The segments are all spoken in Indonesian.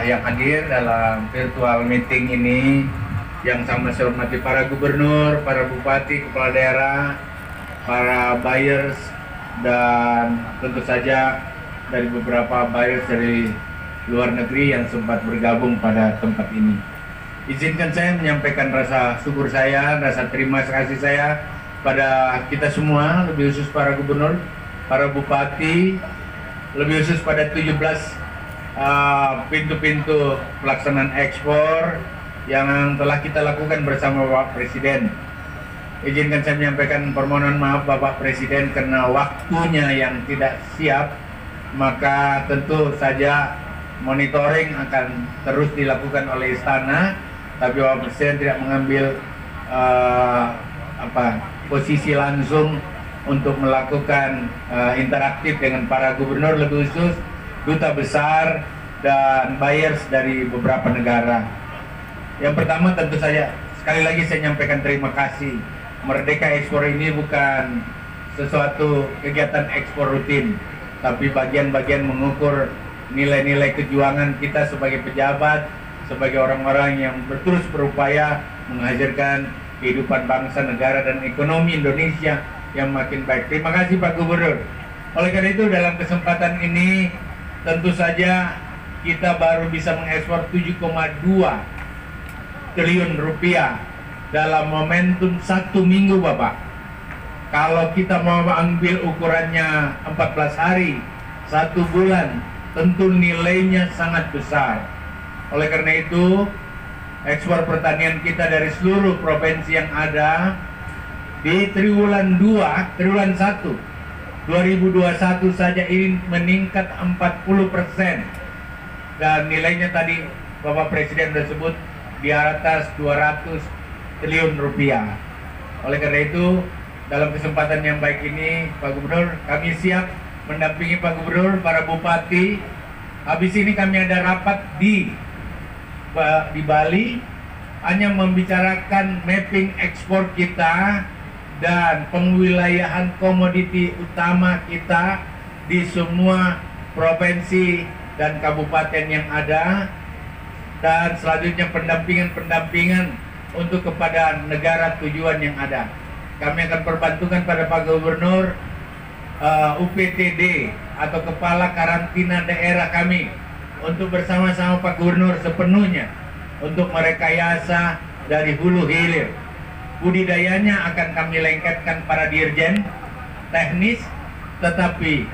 yang hadir dalam virtual meeting ini, yang sama saya hormati para gubernur, para bupati, kepala daerah, para buyers, dan tentu saja dari beberapa buyers dari luar negeri yang sempat bergabung pada tempat ini. Izinkan saya menyampaikan rasa syukur saya, rasa terima kasih saya pada kita semua, lebih khusus para gubernur, para bupati, lebih khusus pada 17 pintu-pintu pelaksanaan ekspor yang telah kita lakukan bersama Bapak Presiden. Izinkan saya menyampaikan permohonan maaf Bapak Presiden karena waktunya yang tidak siap, maka tentu saja monitoring akan terus dilakukan oleh Istana, tapi Bapak Presiden tidak mengambil posisi langsung untuk melakukan interaktif dengan para gubernur, lebih khusus duta besar dan buyers dari beberapa negara. Yang pertama tentu saja sekali lagi saya nyampaikan terima kasih. Merdeka Ekspor ini bukan sesuatu kegiatan ekspor rutin, tapi bagian-bagian mengukur nilai-nilai kejuangan kita sebagai pejabat, sebagai orang-orang yang terus berupaya menghadirkan kehidupan bangsa, negara, dan ekonomi Indonesia yang makin baik. Terima kasih Pak Gubernur. Oleh karena itu dalam kesempatan ini tentu saja kita baru bisa mengekspor 7,2 triliun rupiah dalam momentum 1 minggu Bapak. Kalau kita mau ambil ukurannya 14 hari, 1 bulan, tentu nilainya sangat besar. Oleh karena itu, ekspor pertanian kita dari seluruh provinsi yang ada di triwulan 1 2021 saja ini meningkat 40%, dan nilainya tadi Bapak Presiden sudah sebut di atas 200 triliun rupiah. Oleh karena itu, dalam kesempatan yang baik ini Pak Gubernur, kami siap mendampingi Pak Gubernur, para bupati. Habis ini kami ada rapat di Bali, hanya membicarakan mapping ekspor kita dan pengwilayahan komoditi utama kita di semua provinsi dan kabupaten yang ada, dan selanjutnya pendampingan untuk kepada negara tujuan yang ada. Kami akan perbantukan pada Pak Gubernur UPTD atau Kepala Karantina Daerah kami untuk bersama-sama Pak Gubernur sepenuhnya untuk merekayasa dari hulu hilir. Budidayanya akan kami lengketkan para dirjen teknis, tetapi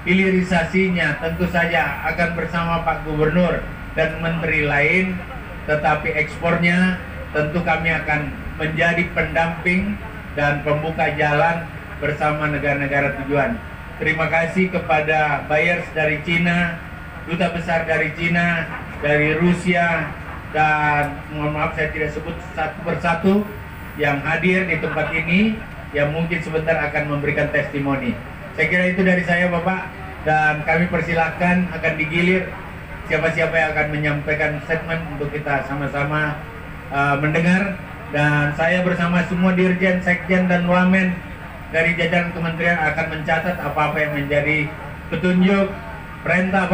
hilirisasinya tentu saja akan bersama Pak Gubernur dan menteri lain, tetapi ekspornya tentu kami akan menjadi pendamping dan pembuka jalan bersama negara-negara tujuan. Terima kasih kepada buyers dari Cina, duta besar dari Cina, dari Rusia, dan mohon maaf saya tidak sebut satu persatu yang hadir di tempat ini, yang mungkin sebentar akan memberikan testimoni. Saya kira itu dari saya Bapak, dan kami persilahkan akan digilir siapa-siapa yang akan menyampaikan statement untuk kita sama-sama mendengar. Dan saya bersama semua dirjen, sekjen, dan wamen dari jajaran kementerian akan mencatat apa-apa yang menjadi petunjuk perintah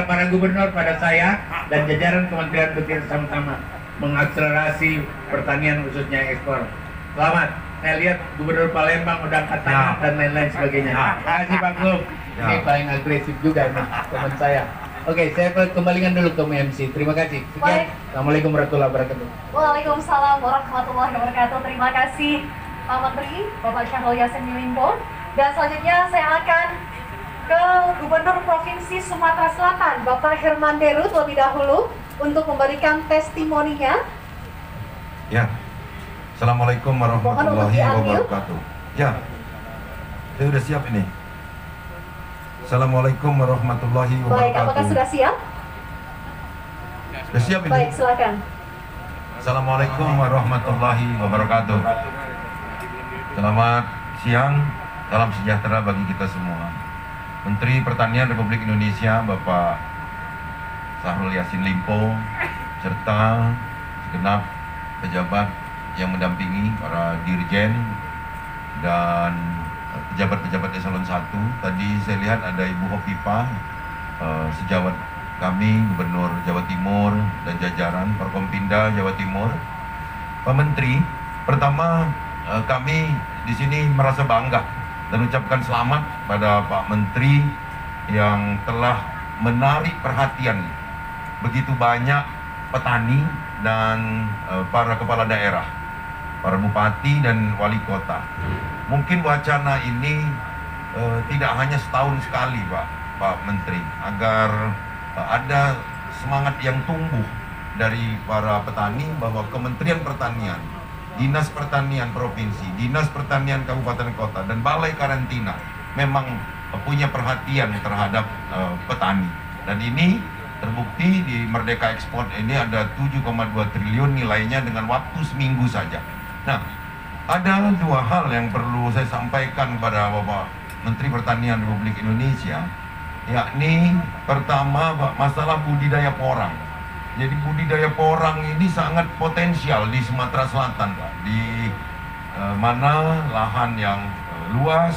para gubernur pada saya dan jajaran kementerian untuk kita sama-sama mengakselerasi pertanian khususnya ekspor. Selamat. Saya lihat Gubernur Palembang udah angkat tangan dan lain-lain sebagainya. Terima kasih Pak Gub. Ini paling agresif juga nih teman saya. Oke, saya kembalikan dulu ke MC. Terima kasih. Sekian. Assalamualaikum warahmatullahi wabarakatuh. Waalaikumsalam warahmatullahi wabarakatuh. Terima kasih Pak Menteri, Bapak Syahrul Yassin Limpo. Dan selanjutnya saya akan ke Gubernur Provinsi Sumatera Selatan, Bapak Herman Deru terlebih dahulu untuk memberikan testimoninya. Ya, Assalamualaikum warahmatullahi wabarakatuh. Ya, saya sudah siap ini. Assalamualaikum warahmatullahi wabarakatuh. Baik, apakah sudah siap? Sudah siap ini? Baik, silakan. Assalamualaikum warahmatullahi wabarakatuh. Selamat siang, salam sejahtera bagi kita semua. Menteri Pertanian Republik Indonesia Bapak Syahrul Yassin Limpo serta segenap pejabat yang mendampingi para dirjen dan pejabat-pejabat eselon 1. Tadi saya lihat ada Ibu Hovifah, sejawat kami, Gubernur Jawa Timur dan jajaran Forkompinda Jawa Timur, Pak Menteri. Pertama, kami di sini merasa bangga dan ucapkan selamat pada Pak Menteri yang telah menarik perhatian begitu banyak petani dan para kepala daerah, para bupati dan wali kota. Mungkin wacana ini tidak hanya setahun sekali, Pak Menteri, agar ada semangat yang tumbuh dari para petani bahwa Kementerian Pertanian, Dinas Pertanian Provinsi, Dinas Pertanian Kabupaten Kota, dan Balai Karantina memang punya perhatian terhadap petani. Dan ini terbukti di Merdeka Ekspor ini ada 7,2 triliun nilainya dengan waktu seminggu saja. Nah, ada dua hal yang perlu saya sampaikan pada Bapak Menteri Pertanian Republik Indonesia, yakni pertama, Pak, masalah budidaya porang. Jadi budidaya porang ini sangat potensial di Sumatera Selatan, Pak. Di mana lahan yang luas,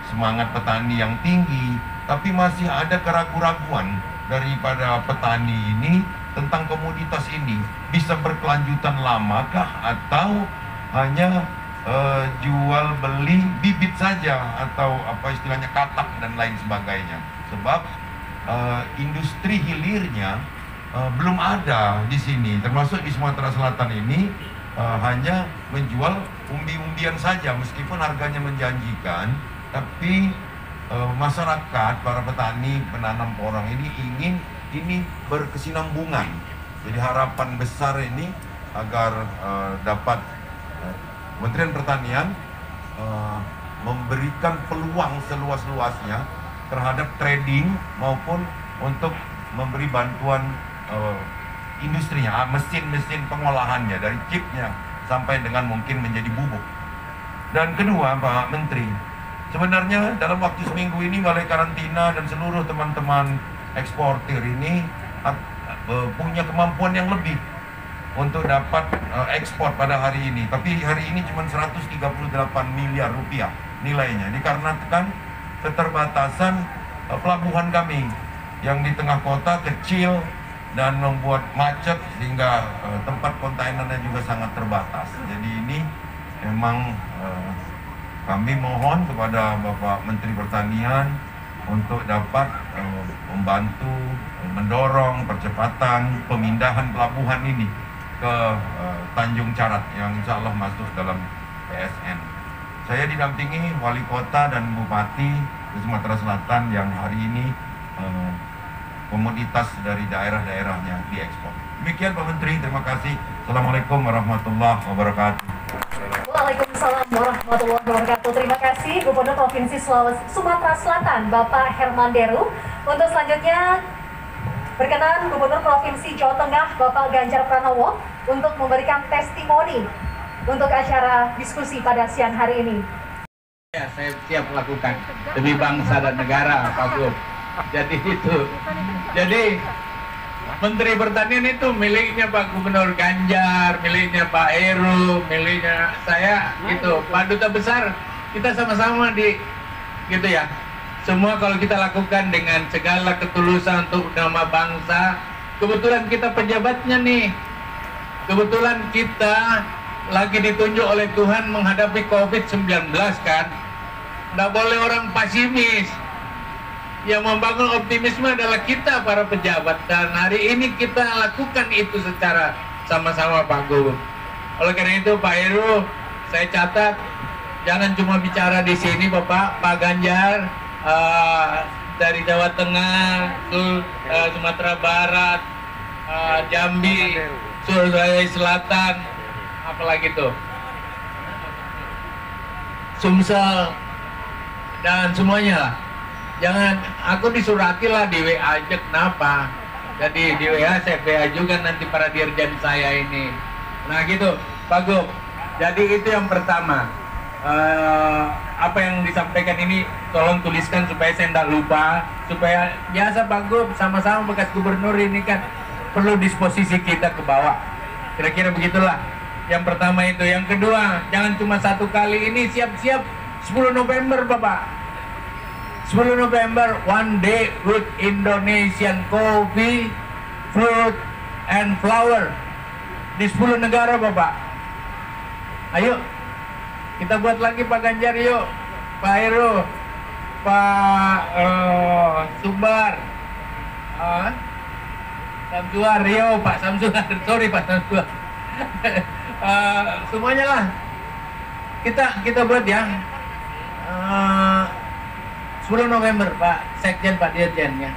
semangat petani yang tinggi, tapi masih ada keraguan-raguan daripada petani ini tentang komoditas ini. Bisa berkelanjutan lamakah atau hanya jual beli bibit saja, atau apa istilahnya katak dan lain sebagainya. Sebab industri hilirnya belum ada di sini, termasuk di Sumatera Selatan ini hanya menjual umbi-umbian saja, meskipun harganya menjanjikan, tapi masyarakat, para petani penanam porang ini ingin ini berkesinambungan. Jadi harapan besar ini agar dapat Kementerian Pertanian memberikan peluang seluas-luasnya terhadap trading maupun untuk memberi bantuan industrinya, mesin-mesin pengolahannya dari chipnya sampai dengan mungkin menjadi bubuk. Dan kedua, Pak Menteri, sebenarnya dalam waktu seminggu ini Balai Karantina dan seluruh teman-teman eksportir ini punya kemampuan yang lebih untuk dapat ekspor pada hari ini. Tapi hari ini cuma 138 miliar rupiah nilainya, dikarenakan keterbatasan pelabuhan kami yang di tengah kota kecil dan membuat macet sehingga tempat kontainernya juga sangat terbatas. Jadi ini memang kami mohon kepada Bapak Menteri Pertanian untuk dapat membantu mendorong percepatan pemindahan pelabuhan ini ke Tanjung Carat yang insya Allah masuk dalam PSN. Saya didampingi wali kota dan bupati di Sumatera Selatan yang hari ini komoditas dari daerah-daerahnya diekspor. Demikian Pak Menteri, terima kasih. Assalamualaikum warahmatullahi wabarakatuh. Waalaikumsalam warahmatullahi wabarakatuh. Terima kasih Gubernur Provinsi Sumatera Selatan, Bapak Herman Deru. Untuk selanjutnya berkenan Gubernur Provinsi Jawa Tengah, Bapak Ganjar Pranowo, untuk memberikan testimoni untuk acara diskusi pada siang hari ini. Ya, saya siap lakukan demi bangsa dan negara, Pak Gub. Jadi itu, jadi Menteri Pertanian itu miliknya Pak Gubernur Ganjar, miliknya Pak Heru, miliknya saya, gitu. Pak Duta Besar, kita sama-sama di, gitu ya. Semua kalau kita lakukan dengan segala ketulusan untuk nama bangsa. Kebetulan kita pejabatnya nih, kebetulan kita lagi ditunjuk oleh Tuhan menghadapi COVID-19 kan. Nggak boleh orang pesimis. Yang membangun optimisme adalah kita para pejabat, dan hari ini kita lakukan itu secara sama-sama Pak Gubernur. Oleh karena itu Pak Heru, saya catat jangan cuma bicara di sini Bapak, Pak Ganjar dari Jawa Tengah, Sumatera Barat, Jambi, Sulawesi Selatan, apalagi tuh, Sumsel dan semuanya lah. Jangan, aku disurati lah di WA aja, kenapa? Jadi di WA saya WA juga nanti para dirjen saya ini. Nah gitu, Pak Gub. Jadi itu yang pertama. Apa yang disampaikan ini tolong tuliskan supaya saya tidak lupa. Supaya biasa Pak Gub, sama-sama bekas gubernur ini kan perlu disposisi kita ke bawah. Kira-kira begitulah. Yang pertama itu. Yang kedua, jangan cuma satu kali ini, siap-siap 10 November Bapak. 10 November, one day with Indonesian coffee, fruit, and flower. Di 10 negara, Bapak. Ayo, kita buat lagi Pak Ganjar yuk. Pak Heru, Pak Sumbar, Samsuar, Rio, Pak Samsuar, sorry Pak Samsuar. Semuanya lah. Kita buat ya. 10 November Pak Sekjen, Pak Dirjen ya.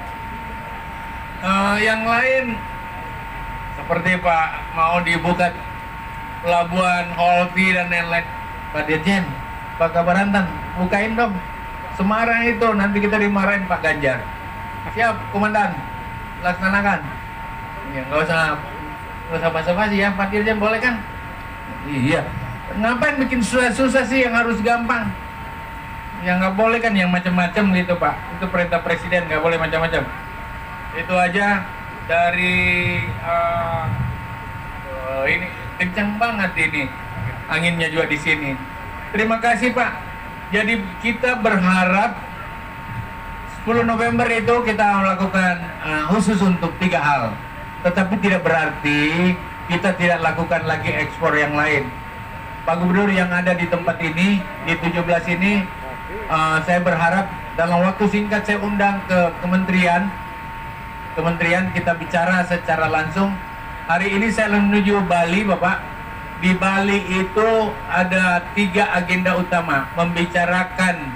Yang lain seperti Pak mau dibuka pelabuhan Holti dan lain-lain, Pak Dirjen, Pak Kabarantan, bukain dong Semarang itu, nanti kita dimarahin Pak Ganjar. Siap, Komandan, laksanakan. Ya, nggak usah basa-basi ya, Pak Dirjen boleh kan? Iya. Ngapain bikin susah-susah sih yang harus gampang? Yang nggak boleh kan yang macam-macam gitu Pak. Itu perintah Presiden, nggak boleh macam-macam. Itu aja dari ini kencang banget ini anginnya juga di sini. Terima kasih Pak. Jadi kita berharap 10 November itu kita melakukan khusus untuk 3 hal. Tetapi tidak berarti kita tidak lakukan lagi ekspor yang lain. Pak Gubernur yang ada di tempat ini, di 17 ini, saya berharap dalam waktu singkat saya undang ke kementerian kita bicara secara langsung. Hari ini saya menuju Bali Bapak. Di Bali itu ada 3 agenda utama, membicarakan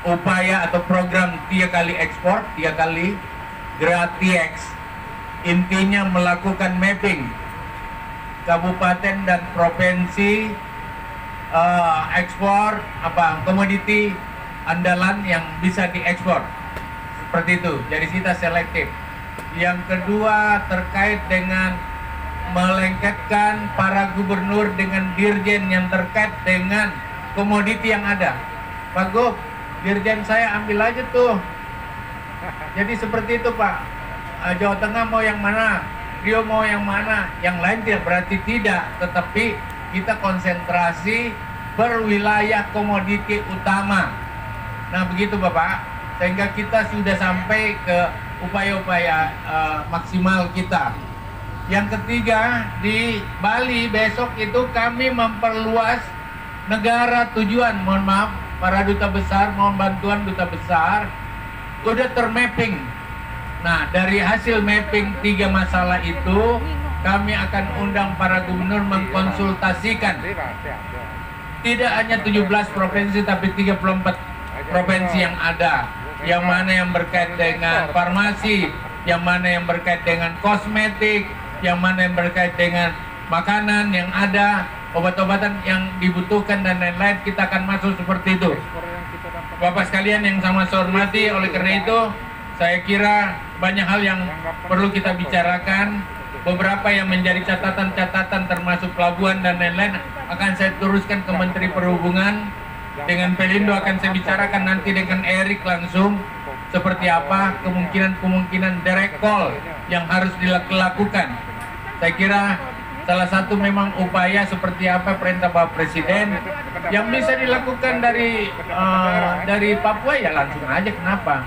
upaya atau program 3 kali ekspor, 3 kali GRATIEX. Intinya melakukan mapping kabupaten dan provinsi ekspor komoditi andalan yang bisa diekspor, seperti itu. Jadi kita selektif. Yang kedua terkait dengan melengketkan para gubernur dengan dirjen yang terkait dengan komoditi yang ada. Pak Gub, dirjen saya ambil aja tuh. Jadi seperti itu Pak. Jawa Tengah mau yang mana, Rio mau yang mana, yang lain tidak berarti tidak, tetapi kita konsentrasi per wilayah komoditi utama. Nah begitu Bapak, sehingga kita sudah sampai ke upaya-upaya maksimal kita. Yang ketiga, di Bali besok itu kami memperluas negara tujuan. Mohon maaf, para duta besar, mohon bantuan duta besar, udah termapping. Nah, dari hasil mapping 3 masalah itu, kami akan undang para gubernur mengkonsultasikan. Tidak hanya 17 provinsi, tapi 34 provinsi yang ada. Yang mana yang berkait dengan farmasi, yang mana yang berkait dengan kosmetik, yang mana yang berkait dengan makanan yang ada, obat-obatan yang dibutuhkan dan lain-lain, kita akan masuk seperti itu. Bapak sekalian yang sama saya hormati, oleh karena itu saya kira banyak hal yang perlu kita bicarakan. Beberapa yang menjadi catatan-catatan termasuk pelabuhan dan lain-lain akan saya teruskan ke Menteri Perhubungan. Dengan Pelindo akan saya bicarakan nanti dengan Erik langsung seperti apa kemungkinan direct call yang harus dilakukan. Saya kira salah satu memang upaya seperti apa perintah Bapak Presiden yang bisa dilakukan dari Papua ya langsung aja, kenapa?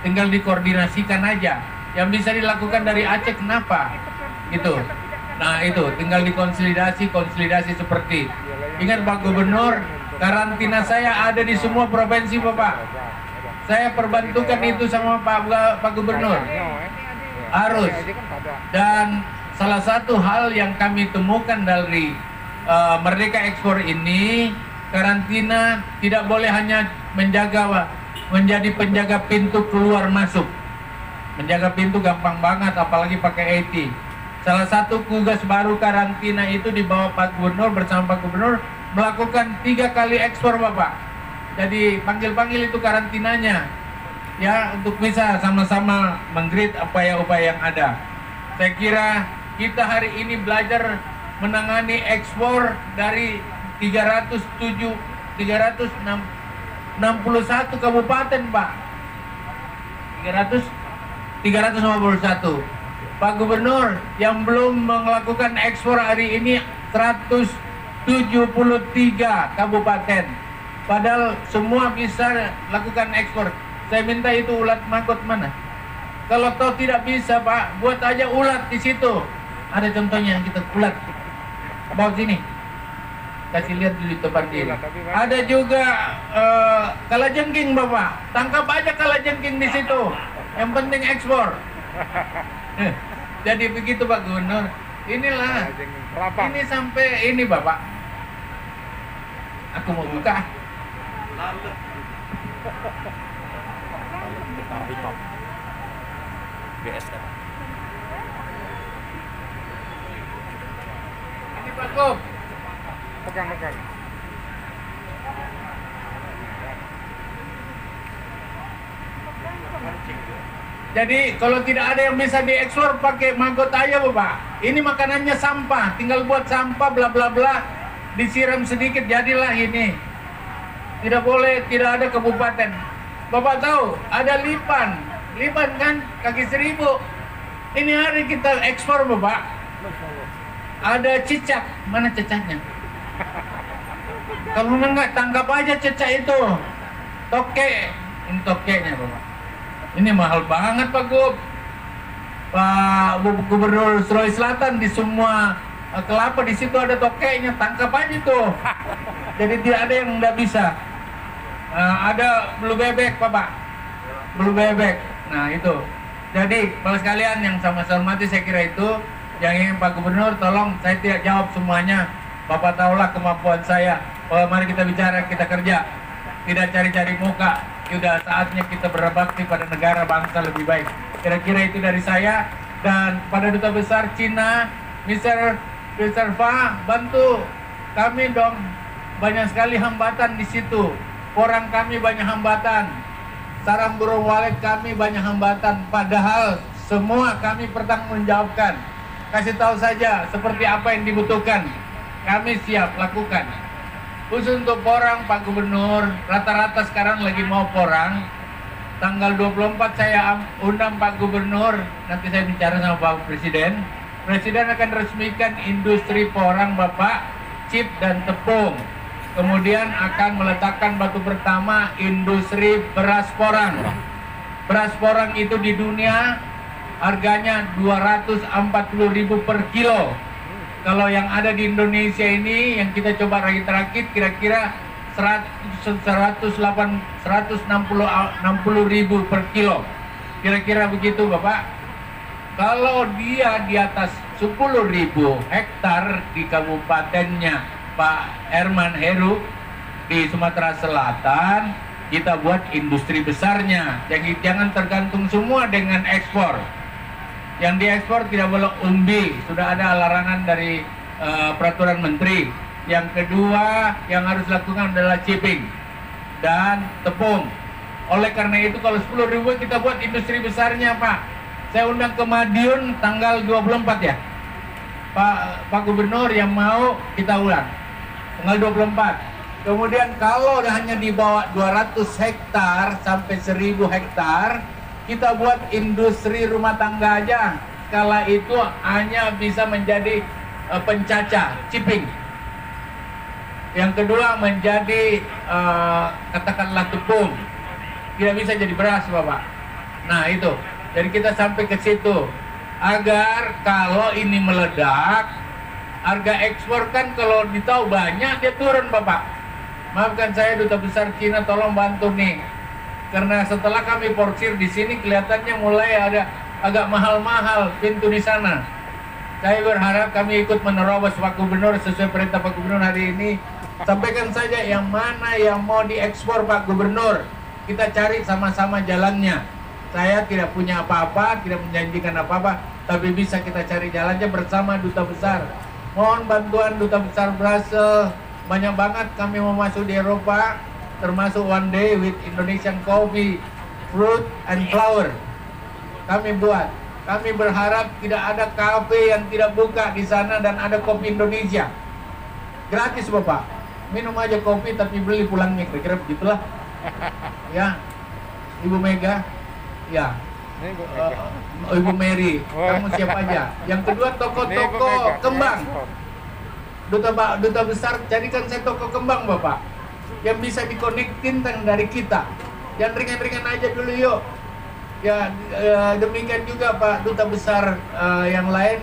Tinggal dikoordinasikan aja. Yang bisa dilakukan dari Aceh kenapa? Gitu. Nah itu tinggal dikonsolidasi seperti. Ingat Pak Gubernur, karantina saya ada di semua provinsi Bapak. Saya perbantukan itu sama Pak Gubernur. Harus. Dan salah satu hal yang kami temukan dari Merdeka Ekspor ini, karantina tidak boleh hanya menjadi penjaga pintu keluar masuk. Menjaga pintu gampang banget, apalagi pakai IT. Salah satu tugas baru karantina itu di bawah Pak Gubernur, bersama Pak Gubernur melakukan 3 kali ekspor Bapak. Jadi panggil-panggil itu karantinanya ya, untuk bisa sama-sama menggrid upaya-upaya yang ada. Saya kira kita hari ini belajar menangani ekspor dari 361 kabupaten Pak. 351. Pak Gubernur yang belum melakukan ekspor hari ini 173 kabupaten. Padahal semua bisa lakukan ekspor. Saya minta itu ulat maggot mana? Kalau toh tidak bisa Pak, buat aja ulat di situ. Ada contohnya kita ulat. Bawa sini. Kasih lihat dulu depan diri. Ada juga kalajengking Bapak. Tangkap aja kalajengking di situ. Yang penting ekspor. Jadi begitu Pak Gubernur. Inilah. Ini sampai ini Bapak. Aku mau buka. BSF. Ini Pak Gub. Pegang. Jadi kalau tidak ada yang bisa diekspor pakai maggot aja Bapak. Ini makanannya sampah, tinggal buat sampah bla bla bla, disiram sedikit jadilah ini. Tidak boleh, tidak ada kabupaten. Bapak tahu ada lipan kan kaki 1000. Ini hari kita ekspor Bapak. Ada cicak, mana cicaknya? Kalau enggak tangkap aja cicak itu. Toke, ini tokenya Bapak. Ini mahal banget Pak Gub. Pak Gubernur Sulawesi Selatan di semua kelapa di situ ada tokenya, tangkap aja tuh. Jadi tidak ada yang tidak bisa. Ada bulu bebek Bapak, bulu bebek. Nah itu. Jadi kalau sekalian yang sama saya hormati, saya kira itu yang ingin Pak Gubernur tolong, saya tidak jawab semuanya. Bapak tahulah kemampuan saya. Mari kita bicara, kita kerja, tidak cari-cari muka. Sudah saatnya kita berbakti pada negara bangsa lebih baik. Kira-kira itu dari saya. Dan pada Duta Besar Cina, Mr. Fa, bantu kami dong. Banyak sekali hambatan di situ. Orang kami banyak hambatan. Sarang burung walet kami banyak hambatan. Padahal semua kami bertanggungjawabkan. Kasih tahu saja seperti apa yang dibutuhkan. Kami siap lakukan. Khusus untuk porang Pak Gubernur, rata-rata sekarang lagi mau porang. Tanggal 24 saya undang Pak Gubernur, nanti saya bicara sama Pak Presiden. Presiden akan resmikan industri porang Bapak, chip dan tepung. Kemudian akan meletakkan batu pertama industri beras porang. Beras porang itu di dunia harganya 240.000 per kilo. Kalau yang ada di Indonesia ini yang kita coba rakit-rakit kira-kira 160.000 per kilo. Kira-kira begitu Bapak. Kalau dia di atas 10.000 hektar di kabupatennya Pak Herman Heru di Sumatera Selatan, kita buat industri besarnya. Jadi jangan tergantung semua dengan ekspor. Yang diekspor tidak boleh umbi, sudah ada larangan dari peraturan menteri. Yang kedua yang harus dilakukan adalah chipping dan tepung. Oleh karena itu kalau 10.000 kita buat industri besarnya Pak. Saya undang ke Madiun tanggal 24 ya Pak Gubernur, yang mau kita ulang tanggal 24. Kemudian kalau hanya di bawah 200 hektar sampai 1.000 hektar, kita buat industri rumah tangga aja. Skala itu hanya bisa menjadi pencacah, chipping. Yang kedua menjadi katakanlah tepung. Tidak bisa jadi beras Bapak. Nah itu. Jadi kita sampai ke situ. Agar kalau ini meledak, harga ekspor kan kalau ditahu banyak dia turun Bapak. Maafkan saya Duta Besar Cina, tolong bantu nih. Karena setelah kami porsir di sini kelihatannya mulai ada agak mahal-mahal pintu di sana. Saya berharap kami ikut menerobos Pak Gubernur sesuai perintah Pak Gubernur hari ini. Sampaikan saja yang mana yang mau diekspor Pak Gubernur. Kita cari sama-sama jalannya. Saya tidak punya apa-apa, tidak menjanjikan apa-apa, tapi bisa kita cari jalannya bersama Duta Besar. Mohon bantuan Duta Besar Brussels. Banyak banget kami mau masuk di Eropa, termasuk one day with Indonesian coffee, fruit and flower. Kami buat. Kami berharap tidak ada kafe yang tidak buka di sana dan ada kopi Indonesia. Gratis Bapak. Minum aja kopi tapi beli pulangnya, kira-kira begitulah. Ya. Ibu Mega. Ya. Ibu Mary, kamu siapa aja. Yang kedua toko-toko kembang. Duta Besar, jadikan saya toko kembang Bapak. Yang bisa dikonektin dari kita. yang ringan-ringan aja dulu yuk. Ya, demikian juga Pak Duta Besar yang lain,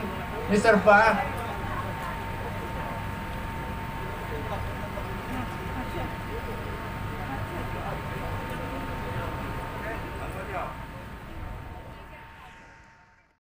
Mr. Fa.